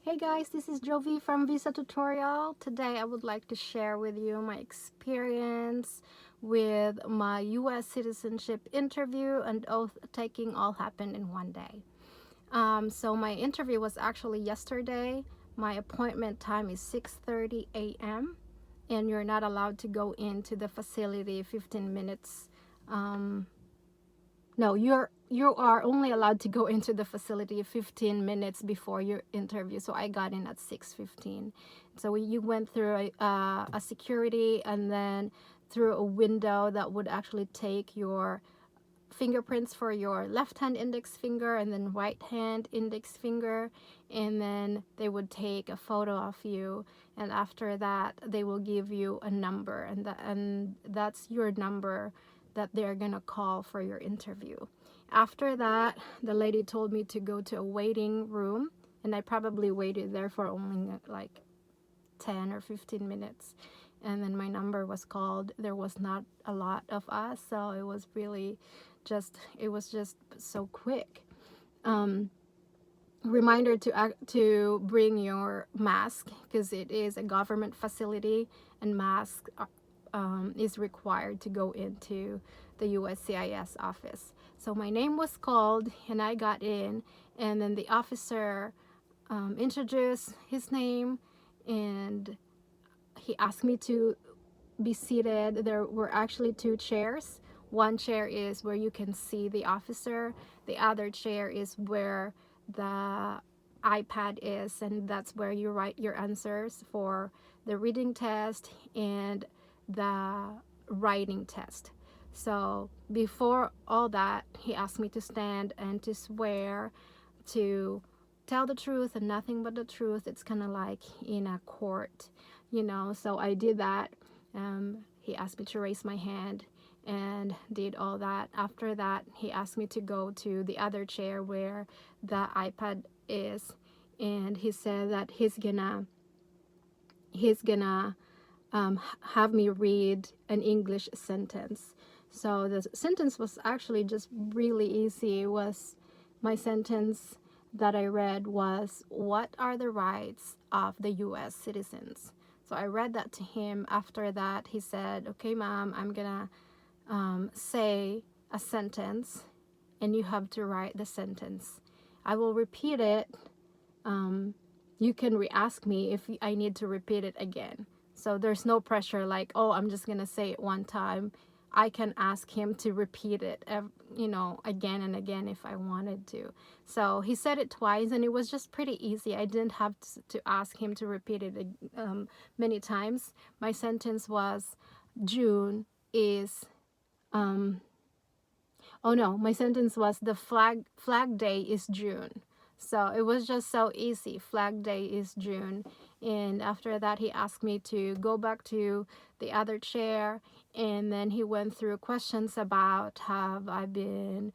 Hey guys, this is Jovi from Visa Tutorial. Today I would like to share with you my experience with my US citizenship interview and oath taking all happened in one day. So my interview was actually yesterday. My appointment time is 6:30 a.m. and you're not allowed to go into the facility 15 minutes no, you are only allowed to go into the facility 15 minutes before your interview. So I got in at 6:15. So you went through a security and then through a window that would actually take your fingerprints for your left hand index finger and then right hand index finger, and then they would take a photo of you, and after that they will give you a number, and that's your number that they're gonna call for your interview. After that, the lady told me to go to a waiting room, and I probably waited there for only like 10 or 15 minutes, and then my number was called. There was not a lot of us, so it was really it was just so quick. Reminder to bring your mask, because it is a government facility and mask is required to go into the USCIS office. So my name was called and I got in, and then the officer introduced his name, and he asked me to be seated. There were actually two chairs. One chair is where you can see the officer. The other chair is where the iPad is, and that's where you write your answers for the reading test and the writing test. So before all that, he asked me to stand and to swear to tell the truth and nothing but the truth. It's kind of like in a court, so I did that. He asked me to raise my hand and did all that. After that, he asked me to go to the other chair where the iPad is, and he said that he's gonna have me read an English sentence. So the sentence was actually just really easy. It was my sentence that I read was, "What are the rights of the US citizens?" So I read that to him. After that, he said, "Okay, ma'am, I'm gonna say a sentence and you have to write the sentence. I will repeat it. You can re-ask me if I need to repeat it again." So there's no pressure like, oh, I'm just gonna say it one time. I can ask him to repeat it, again and again if I wanted to. So he said it twice, and it was just pretty easy. I didn't have to ask him to repeat it many times. My sentence was, June is, oh no, my sentence was, the flag day is June. So it was just so easy. Flag day is June. And after that, he asked me to go back to the other chair, and then he went through questions about, have I been,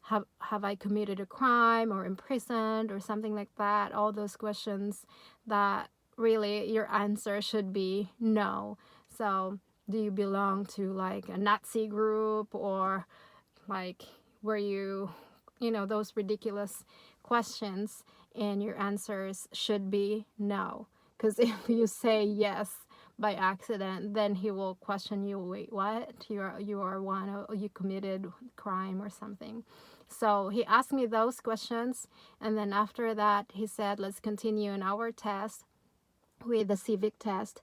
have I committed a crime or imprisoned or something like that. All those questions that really your answer should be no. So do you belong to like a Nazi group, or like were you, those ridiculous questions, and your answers should be no. Because if you say yes by accident, then he will question you, wait, what, you are you committed crime or something. So he asked me those questions, and then after that he said, let's continue in our test with the civic test.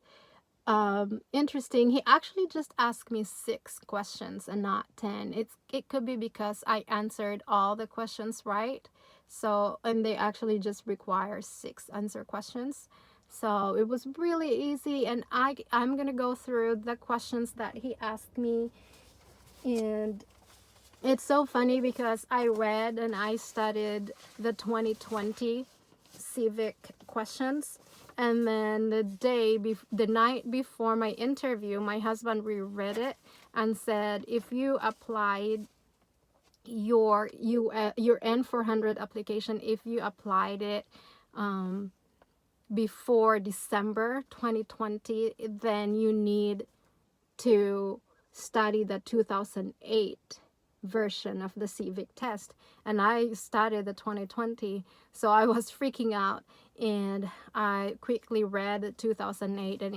Interesting, he actually just asked me 6 questions and not 10. It could be because I answered all the questions right, so, and they actually just require 6 answer questions. So it was really easy, and I'm gonna go through the questions that he asked me. And it's so funny because I read and I studied the 2020 civic questions, and then the night before my interview, my husband reread it and said, if you applied your N-400 application, if you applied it before December 2020, then you need to study the 2008 version of the Civic test, and I started the 2020, so I was freaking out, and I quickly read 2008, and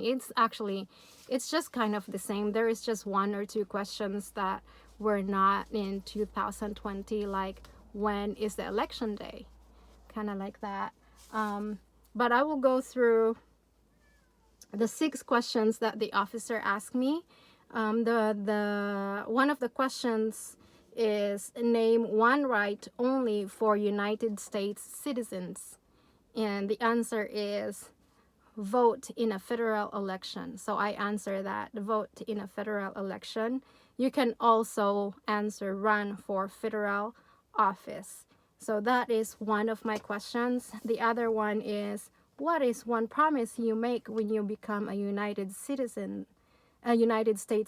it's just kind of the same. There is just one or two questions that were not in 2020, like when is the election day, kind of like that. But I will go through the 6 questions that the officer asked me. The one of the questions is name one right only for United States citizens, and the answer is vote in a federal election. So I answer that, vote in a federal election. You can also answer run for federal office. So that is one of my questions. The other one is, what is one promise you make when you become a United States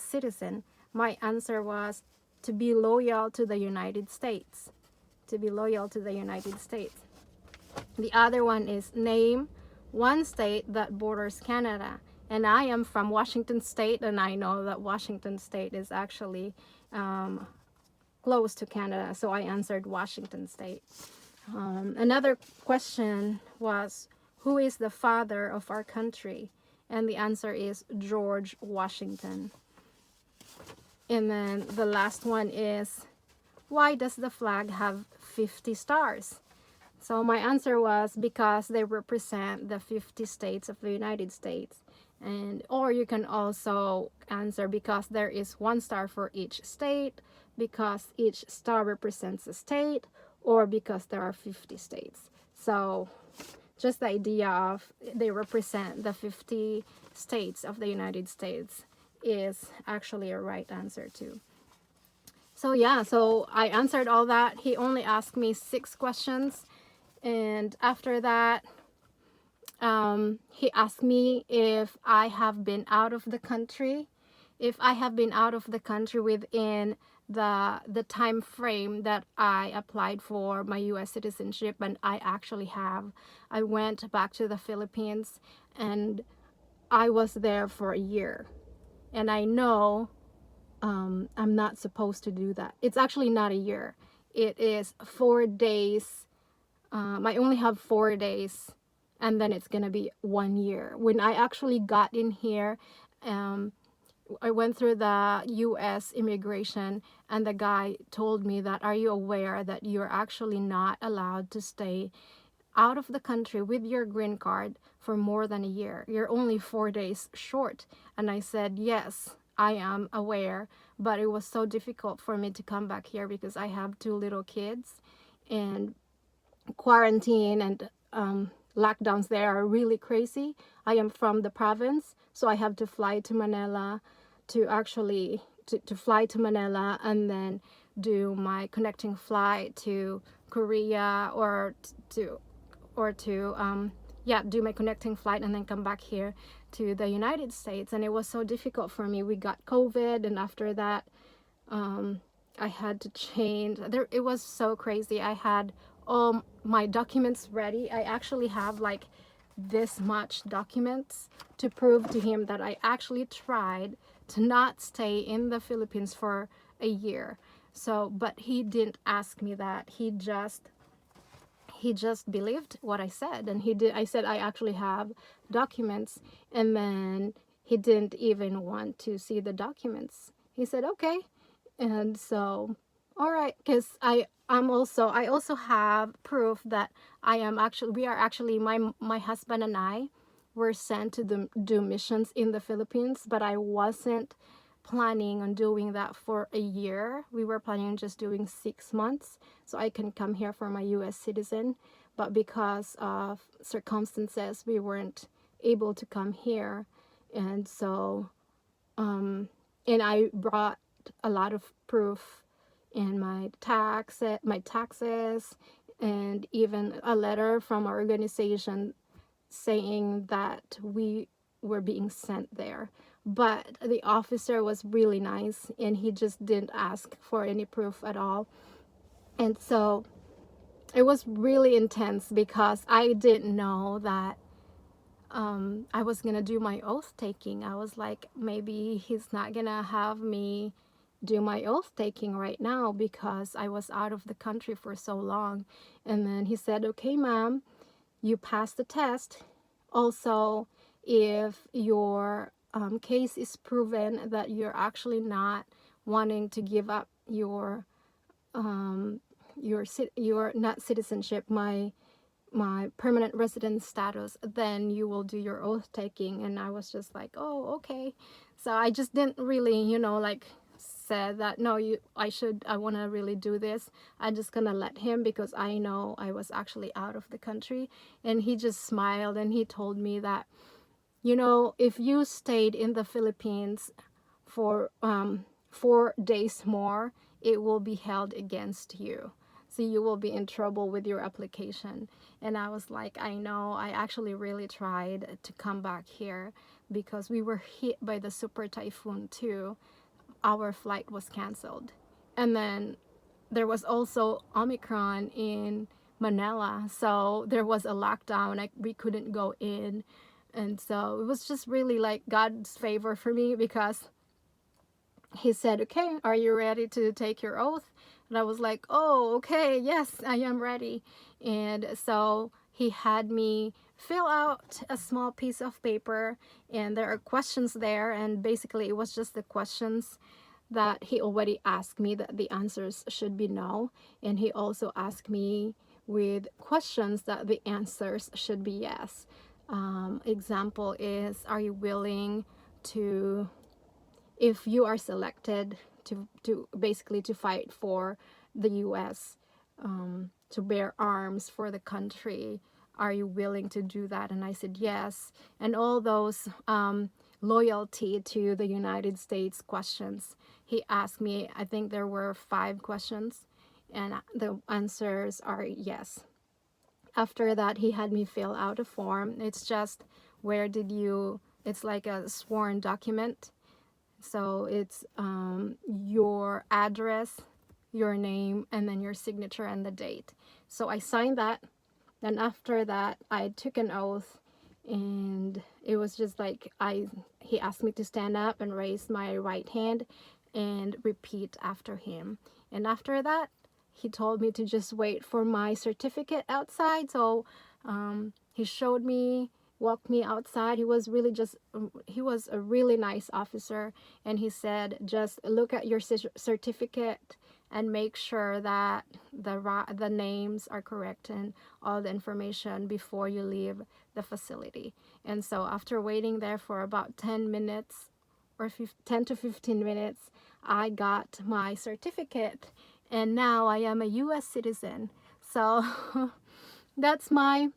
citizen? My answer was to be loyal to the United States. To be loyal to the United States. The other one is name one state that borders Canada. And I am from Washington State, and I know that Washington State is actually close to Canada, so I answered Washington State. Another question was, who is the father of our country? And the answer is George Washington. And then the last one is, why does the flag have 50 stars? So my answer was because they represent the 50 states of the United States. And or you can also answer because there is 1 star for each state, because each star represents a state, or because there are 50 states. So just the idea of they represent the 50 states of the United States is actually a right answer too. So yeah, so I answered all that. He only asked me 6 questions, and after that he asked me if I have been out of the country. If I have been out of the country within the time frame that I applied for my US citizenship, and I actually have. I went back to the Philippines and I was there for a year. And I know I'm not supposed to do that. It's actually not a year. It is 4 days. I only have 4 days, and then it's gonna be 1 year. When I actually got in here, I went through the US immigration, and the guy told me that, are you aware that you're actually not allowed to stay out of the country with your green card for more than a year? You're only 4 days short. And I said, yes, I am aware, but it was so difficult for me to come back here because I have 2 little kids, and quarantine and lockdowns there are really crazy. I am from the province, so I have to fly to Manila to fly to Manila and then do my connecting flight to Korea or to do my connecting flight and then come back here to the United States. And it was so difficult for me. We got COVID, and after that I had to change. It was so crazy. I had all my documents ready. I actually have like this much documents to prove to him that I actually tried to not stay in the Philippines for a year. So, but he didn't ask me that. He just believed what I said, and I said I actually have documents, and then he didn't even want to see the documents. He said okay. And so, all right, because I also have proof that my husband and I were sent to do missions in the Philippines, but I wasn't planning on doing that for a year. We were planning on just doing 6 months so I can come here for my US citizen, but because of circumstances we weren't able to come here. And so and I brought a lot of proof in my taxes, and even a letter from our organization saying that we were being sent there. But the officer was really nice, and he just didn't ask for any proof at all. And so it was really intense because I didn't know that I was gonna do my oath taking. I was like, maybe he's not gonna have me do my oath taking right now because I was out of the country for so long. And then he said, okay, ma'am, you passed the test. Also, if your case is proven that you're actually not wanting to give up um, your not citizenship, my permanent resident status, then you will do your oath taking. And I was just like, oh, okay. So I just didn't really, like said that no, I want to really do this. I'm just gonna let him because I know I was actually out of the country. And he just smiled and he told me that, if you stayed in the Philippines for 4 days more, it will be held against you. So you will be in trouble with your application. And I was like, I know, I actually really tried to come back here because we were hit by the super typhoon too. Our flight was canceled. And then there was also Omicron in Manila. So there was a lockdown. We couldn't go in. And so it was just really like God's favor for me because he said, okay, are you ready to take your oath? And I was like, oh, okay, yes, I am ready. And so he had me fill out a small piece of paper, and there are questions there. And basically, it was just the questions that he already asked me that the answers should be no. And he also asked me with questions that the answers should be yes. Example is, are you willing to, if you are selected to basically to fight for the US, to bear arms for the country, are you willing to do that? And I said yes. And all those loyalty to the United States questions he asked me, I think there were 5 questions, and the answers are yes. After that, he had me fill out a form. It's just, it's like a sworn document. So it's your address, your name, and then your signature and the date. So I signed that. Then after that, I took an oath, and it was just like he asked me to stand up and raise my right hand and repeat after him. And after that, he told me to just wait for my certificate outside. So he showed me, walked me outside. He was a really nice officer. And he said, just look at your certificate and make sure that the names are correct and all the information before you leave the facility. And so after waiting there for about 10 minutes or 10 to 15 minutes, I got my certificate, and now I am a US citizen. So that's my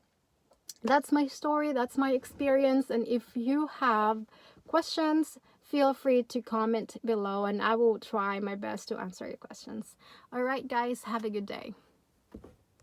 story, that's my experience. And if you have questions, feel free to comment below and I will try my best to answer your questions. All right, guys, have a good day.